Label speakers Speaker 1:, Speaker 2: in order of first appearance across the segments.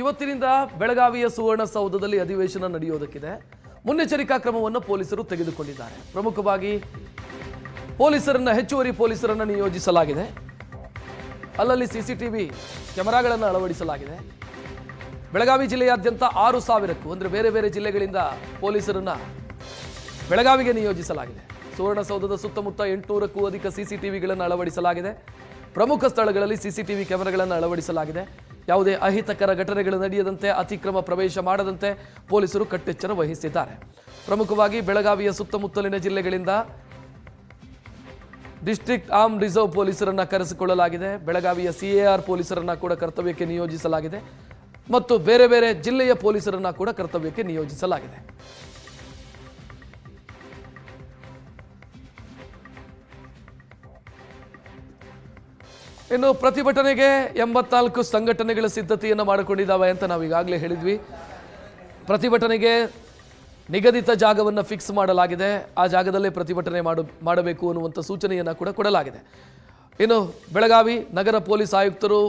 Speaker 1: ಇವತ್ತಿನಿಂದ ಬೆಳಗಾವಿಯ ಸುವರ್ಣಸೌಧದಲ್ಲಿ ಅಧಿವೇಶನ ನಡೆಯೋದಕ್ಕಿದೆ. ಮುನ್ನೆಚ್ಚರಿಕಾ ಕ್ರಮವನ್ನು ಪೊಲೀಸರು ತೆಗೆದುಕೊಂಡಿದ್ದಾರೆ. ಪ್ರಮುಖವಾಗಿ ಹೆಚ್ಚುವರಿ ಪೊಲೀಸರನ್ನು ನಿಯೋಜಿಸಲಾಗಿದೆ. ಅಲ್ಲಲ್ಲಿ ಸಿಸಿಟಿವಿ ಕ್ಯಾಮೆರಾಗಳನ್ನು ಅಳವಡಿಸಲಾಗಿದೆ. ಬೆಳಗಾವಿ ಜಿಲ್ಲೆಯಾದ್ಯಂತ 6,000ಕ್ಕೂ ಅಂದರೆ ಬೇರೆ ಬೇರೆ ಜಿಲ್ಲೆಗಳಿಂದ ಪೊಲೀಸರನ್ನ ಬೆಳಗಾವಿಗೆ ನಿಯೋಜಿಸಲಾಗಿದೆ. ಸುವರ್ಣಸೌಧದ ಸುತ್ತಮುತ್ತ 800ಕ್ಕೂ ಅಧಿಕ ಸಿಸಿಟಿವಿಗಳನ್ನು ಅಳವಡಿಸಲಾಗಿದೆ. ಪ್ರಮುಖ ಸ್ಥಳಗಳಲ್ಲಿ ಸಿಸಿಟಿವಿ ಕ್ಯಾಮೆರಾಗಳನ್ನು ಅಳವಡಿಸಲಾಗಿದೆ. ಯಾವುದೇ ಅಹಿತಕರ ಘಟನೆಗಳು ನಡೆಯದಂತೆ, ಅತಿಕ್ರಮ ಪ್ರವೇಶ ಮಾಡದಂತೆ ಪೊಲೀಸರು ಕಟ್ಟೆಚ್ಚರ ವಹಿಸಿದ್ದಾರೆ. ಪ್ರಮುಖವಾಗಿ ಬೆಳಗಾವಿಯ ಸುತ್ತಮುತ್ತಲಿನ ಜಿಲ್ಲೆಗಳಿಂದ ಡಿಸ್ಟ್ರಿಕ್ಟ್ ಆರ್ಮ್ ರಿಸರ್ವ್ ಪೊಲೀಸರನ್ನ ಕರೆಸಿಕೊಳ್ಳಲಾಗಿದೆ. ಬೆಳಗಾವಿಯ ಸಿಎಆರ್ ಪೊಲೀಸರನ್ನ ಕೂಡ ಕರ್ತವ್ಯಕ್ಕೆ ನಿಯೋಜಿಸಲಾಗಿದೆ ಮತ್ತು ಬೇರೆ ಬೇರೆ ಜಿಲ್ಲೆಯ ಪೊಲೀಸರನ್ನ ಕೂಡ ಕರ್ತವ್ಯಕ್ಕೆ ನಿಯೋಜಿಸಲಾಗಿದೆ. ಇನ್ನು ಪ್ರತಿಭಟನೆಗೆ 84 ಸಂಘಟನೆಗಳ ಸಿದ್ಧತೆಯನ್ನು ಮಾಡಿಕೊಂಡಿದ್ದಾವೆ ಅಂತ ನಾವು ಈಗಾಗಲೇ ಹೇಳಿದ್ವಿ. ಪ್ರತಿಭಟನೆಗೆ ನಿಗದಿತ ಜಾಗವನ್ನು ಫಿಕ್ಸ್ ಮಾಡಲಾಗಿದೆ. ಆ ಜಾಗದಲ್ಲೇ ಪ್ರತಿಭಟನೆ ಮಾಡಬೇಕು ಅನ್ನುವಂಥ ಸೂಚನೆಯನ್ನು ಕೂಡ ಕೊಡಲಾಗಿದೆ. ಇನ್ನು ಬೆಳಗಾವಿ ನಗರ ಪೊಲೀಸ್ ಆಯುಕ್ತರು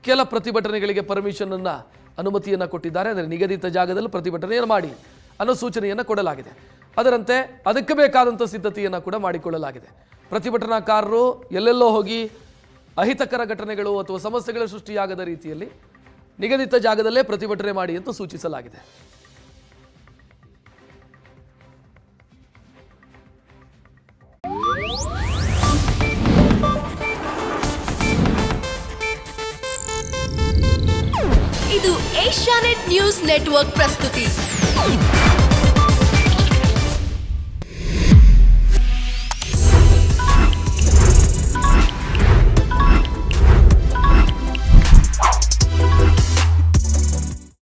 Speaker 1: ಕೆಲ ಪ್ರತಿಭಟನೆಗಳಿಗೆ ಅನುಮತಿಯನ್ನು ಕೊಟ್ಟಿದ್ದಾರೆ. ಅಂದರೆ ನಿಗದಿತ ಜಾಗದಲ್ಲಿ ಪ್ರತಿಭಟನೆಯನ್ನು ಮಾಡಿ ಅನ್ನೋ ಸೂಚನೆಯನ್ನು ಕೊಡಲಾಗಿದೆ. ಅದರಂತೆ ಅದಕ್ಕೆ ಬೇಕಾದಂಥ ಸಿದ್ಧತೆಯನ್ನು ಕೂಡ ಮಾಡಿಕೊಳ್ಳಲಾಗಿದೆ. ಪ್ರತಿಭಟನಾಕಾರರು ಎಲ್ಲೆಲ್ಲೋ ಹೋಗಿ ಅಹಿತಕರ ಘಟನೆಗಳು ಅಥವಾ ಸಮಸ್ಯೆಗಳ ಸೃಷ್ಟಿಯಾಗದ ರೀತಿಯಲ್ಲಿ ನಿಗದಿತ ಜಾಗದಲ್ಲೇ ಪ್ರತಿಭಟನೆ ಮಾಡಿ ಅಂತ ಸೂಚಿಸಲಾಗಿದೆ.
Speaker 2: ಇದು ಏಷ್ಯಾನೆಟ್ ನ್ಯೂಸ್ ನೆಟ್ವರ್ಕ್ ಪ್ರಸ್ತುತಿ.